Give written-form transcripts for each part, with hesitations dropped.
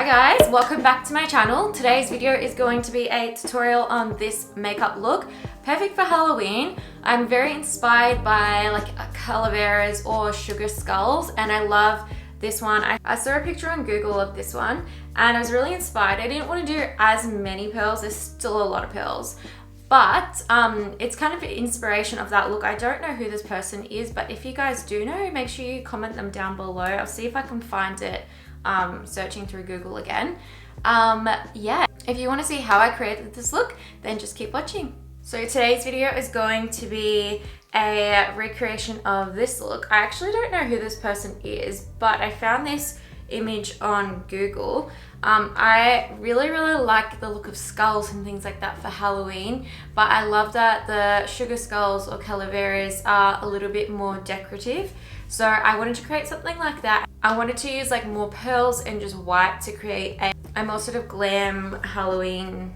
Hi guys, welcome back to my channel. Today's video is going to be a tutorial on this makeup look. Perfect for Halloween. I'm very inspired by like calaveras or sugar skulls, and I love this one. I saw a picture on Google of this one and I was really inspired. I didn't want to do as many pearls. There's still a lot of pearls. But it's kind of an inspiration of that look. I don't know who this person is, but if you guys do know, make sure you comment them down below. I'll see if I can find it searching through Google again. Yeah, if you want to see how I created this look, then just keep watching. So today's video is going to be a recreation of this look. I actually don't know who this person is, but I found this image on Google. I really like the look of skulls and things like that for Halloween, but I love that the sugar skulls or calaveras are a little bit more decorative. So I wanted to create something like that. I wanted to use like more pearls and just white to create a more sort of glam Halloween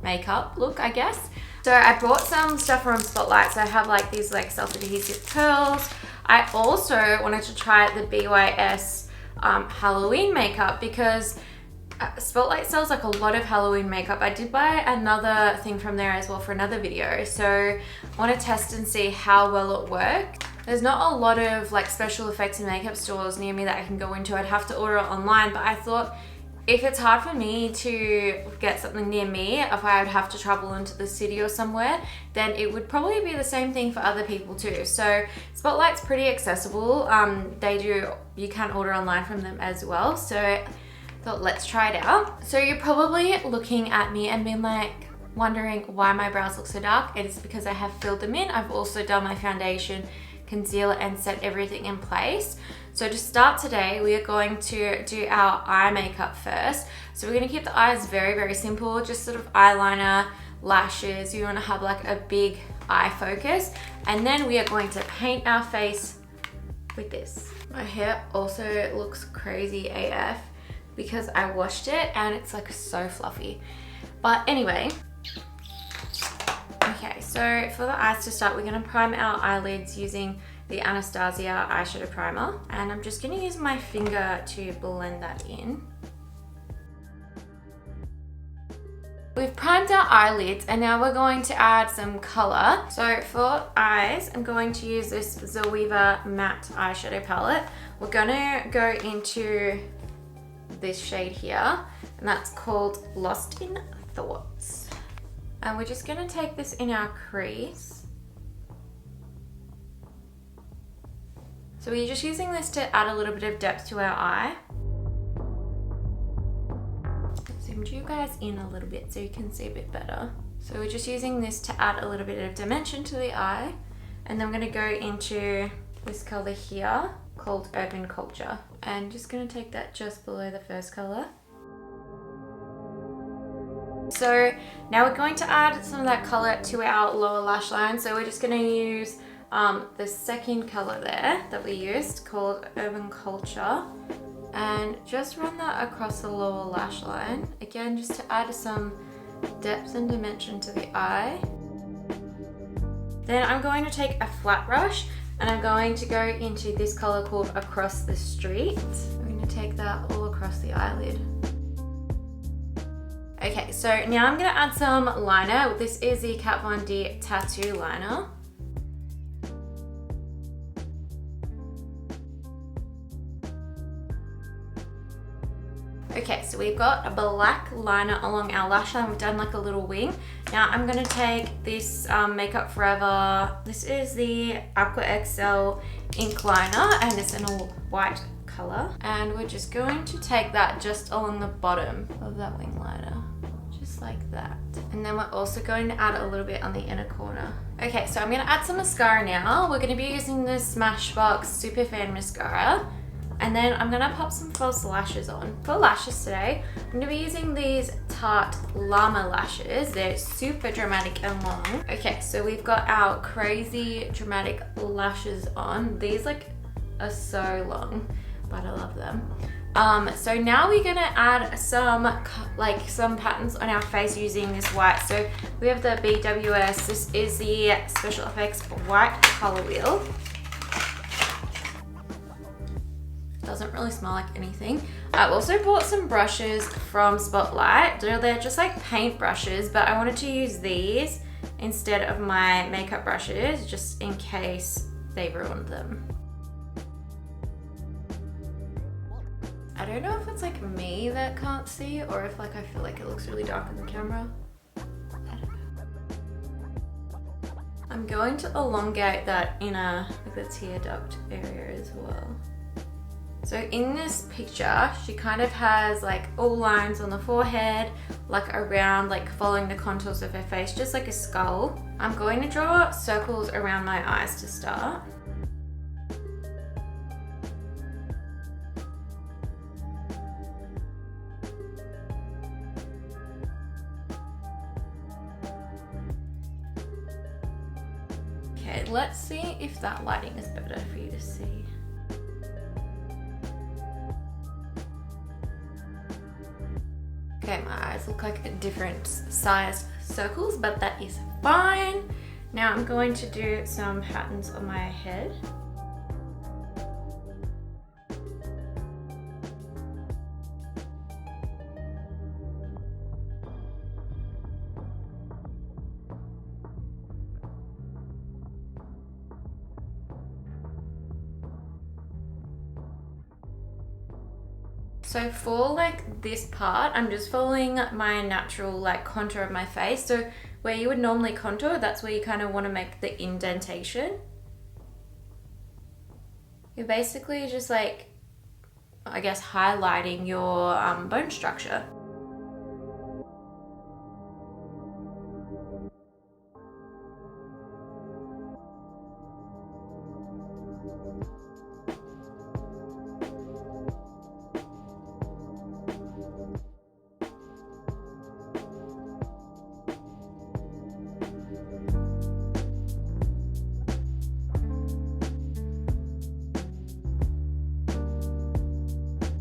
makeup look, I guess. So I bought some stuff from Spotlight. So I have like these like self-adhesive pearls. I also wanted to try the BYS Halloween makeup because Spotlight sells like a lot of Halloween makeup. I did buy another thing from there as well for another video, so I want to test and see how well it worked. There's not a lot of like special effects and makeup stores near me that I can go into. I'd have to order it online, but I thought if it's hard for me to get something near me, if I would have to travel into the city or somewhere, then it would probably be the same thing for other people too. So Spotlight's pretty accessible. You can order online from them as well. So I thought, let's try it out. So you're probably looking at me and being like, wondering why my brows look so dark. It is because I have filled them in. I've also done my foundation, concealer, and set everything in place. So to start today, we are going to do our eye makeup first. So we're going to keep the eyes very simple, just sort of eyeliner, lashes. You want to have like a big eye focus. And then we are going to paint our face with this. My hair also looks crazy AF because I washed it and it's like so fluffy. But anyway, okay, so for the eyes to start, we're going to prime our eyelids using the Anastasia eyeshadow primer, and I'm just going to use my finger to blend that in. We've primed our eyelids and now we're going to add some color. So for eyes, I'm going to use this Zoeva matte eyeshadow palette. We're going to go into this shade here, and that's called Lost in Thoughts. And we're just going to take this in our crease. So we're just using this to add a little bit of depth to our eye. Zoomed you guys in a little bit so you can see a bit better. So we're just using this to add a little bit of dimension to the eye. And then I'm going to go into this color here called Urban Culture. And just going to take that just below the first color. So now we're going to add some of that color to our lower lash line. So we're just going to use the second color there that we used called Urban Culture, and just run that across the lower lash line. Again, just to add some depth and dimension to the eye. Then I'm going to take a flat brush and I'm going to go into this color called Across the Street. I'm going to take that all across the eyelid. Okay, so now I'm going to add some liner. This is the Kat Von D Tattoo Liner. Okay, so we've got a black liner along our lash line. We've done like a little wing. Now I'm going to take this Makeup Forever. This is the AquaXL ink liner and it's in a white color. And we're just going to take that just along the bottom of that wing liner. Just like that. And then we're also going to add a little bit on the inner corner. Okay, so I'm going to add some mascara now. We're going to be using the Smashbox Super Fan Mascara. And then I'm gonna pop some false lashes on. For lashes today, I'm gonna be using these Tarte Llama lashes. They're super dramatic and long. Okay, so we've got our crazy dramatic lashes on. These like are so long, but I love them. So now we're gonna add some patterns on our face using this white. So we have the BWS. This is the Special Effects White Color Wheel. doesn't really smell like anything. I also bought some brushes from Spotlight. They're just like paint brushes, but I wanted to use these instead of my makeup brushes just in case they ruined them. I don't know if it's like me that can't see or if like I feel like it looks really dark in the camera. I'm going to elongate that inner, like the tear duct area as well. So in this picture, she kind of has like all lines on the forehead, like around, like following the contours of her face, just like a skull. I'm going to draw circles around my eyes to start. Okay, let's see if that lighting is better for you to see. Okay, my eyes look like different sized circles, but that is fine. Now I'm going to do some patterns on my head. So for like this part, I'm just following my natural like contour of my face. So where you would normally contour, that's where you kind of want to make the indentation. You're basically just like, I guess, highlighting your bone structure.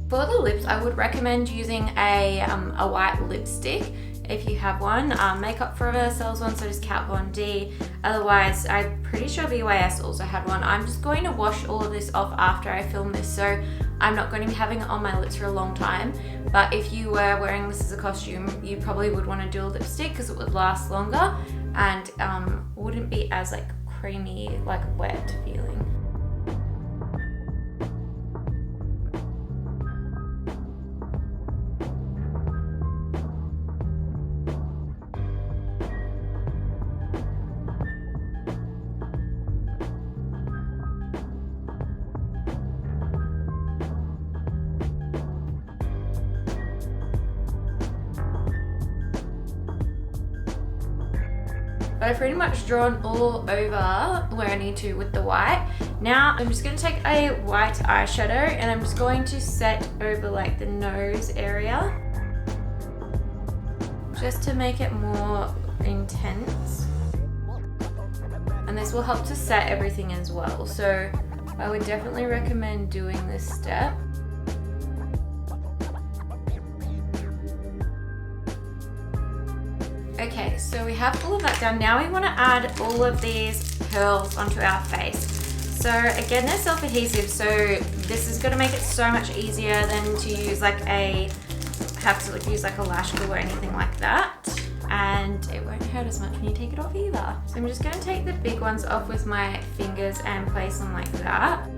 For the lips, I would recommend using a white lipstick if you have one. Makeup Forever sells one, so does Kat Von D. Otherwise, I'm pretty sure BYS also had one. I'm just going to wash all of this off after I film this, so I'm not going to be having it on my lips for a long time. But if you were wearing this as a costume, you probably would want to do a lipstick because it would last longer and wouldn't be as like creamy, like wet feeling. But I've pretty much drawn all over where I need to with the white. Now I'm just going to take a white eyeshadow and I'm just going to set over like the nose area just to make it more intense. And this will help to set everything as well. So I would definitely recommend doing this step. Okay, so we have all of that done. Now we want to add all of these pearls onto our face. So again, they're self-adhesive, so this is going to make it so much easier than to use like use like a lash glue or anything like that. And it won't hurt as much when you take it off either. So I'm just going to take the big ones off with my fingers and place them like that.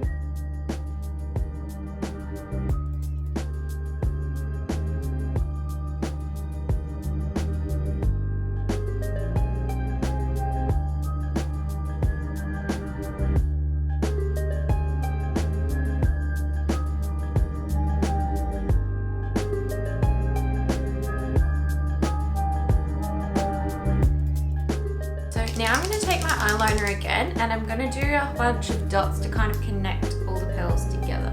Now I'm going to take my eyeliner again and I'm going to do a bunch of dots to kind of connect all the pearls together.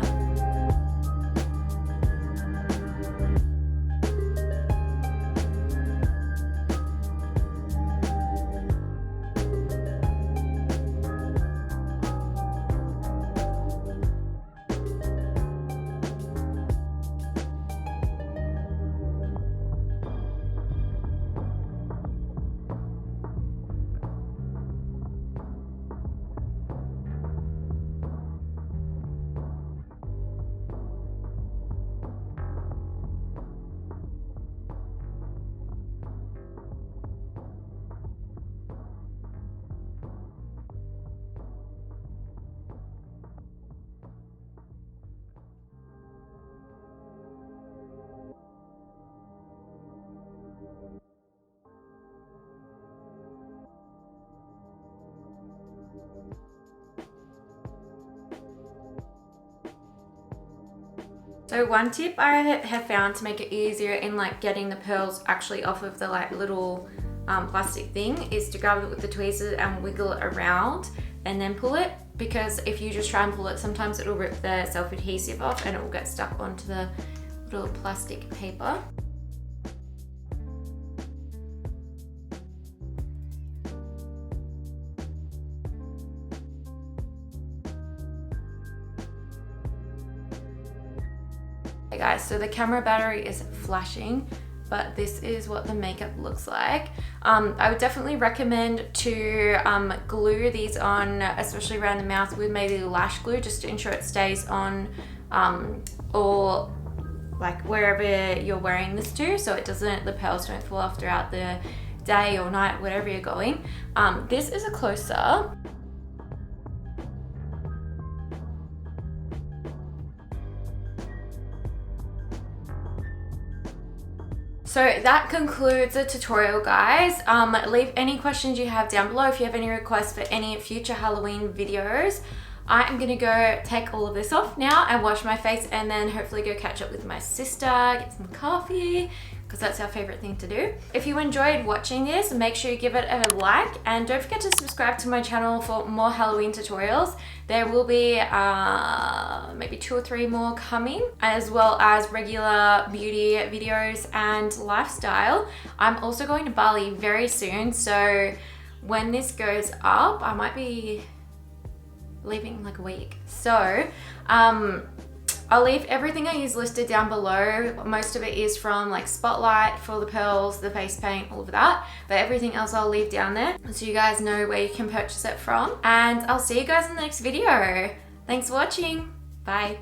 So one tip I have found to make it easier in like getting the pearls actually off of the like little plastic thing is to grab it with the tweezers and wiggle it around and then pull it, because if you just try and pull it, sometimes it'll rip the self-adhesive off and it will get stuck onto the little plastic paper. Hey guys, so the camera battery is flashing, but this is what the makeup looks like. I would definitely recommend to glue these on, especially around the mouth, with maybe lash glue, just to ensure it stays on or like wherever you're wearing this to, so it doesn't, the pearls don't fall off throughout the day or night, whatever you're going. This is a close-up. So that concludes the tutorial, guys. Leave any questions you have down below. If you have any requests for any future Halloween videos, I am gonna go take all of this off now and wash my face, and then hopefully go catch up with my sister, get some coffee, because that's our favorite thing to do. If you enjoyed watching this, make sure you give it a like, and don't forget to subscribe to my channel for more Halloween tutorials. There will be maybe 2 or 3 more coming, as well as regular beauty videos and lifestyle. I'm also going to Bali very soon, so when this goes up, I might be leaving in like a week. So I'll leave everything I use listed down below. Most of it is from like Spotlight for the pearls, the face paint, all of that. But everything else I'll leave down there so you guys know where you can purchase it from. And I'll see you guys in the next video. Thanks for watching. Bye.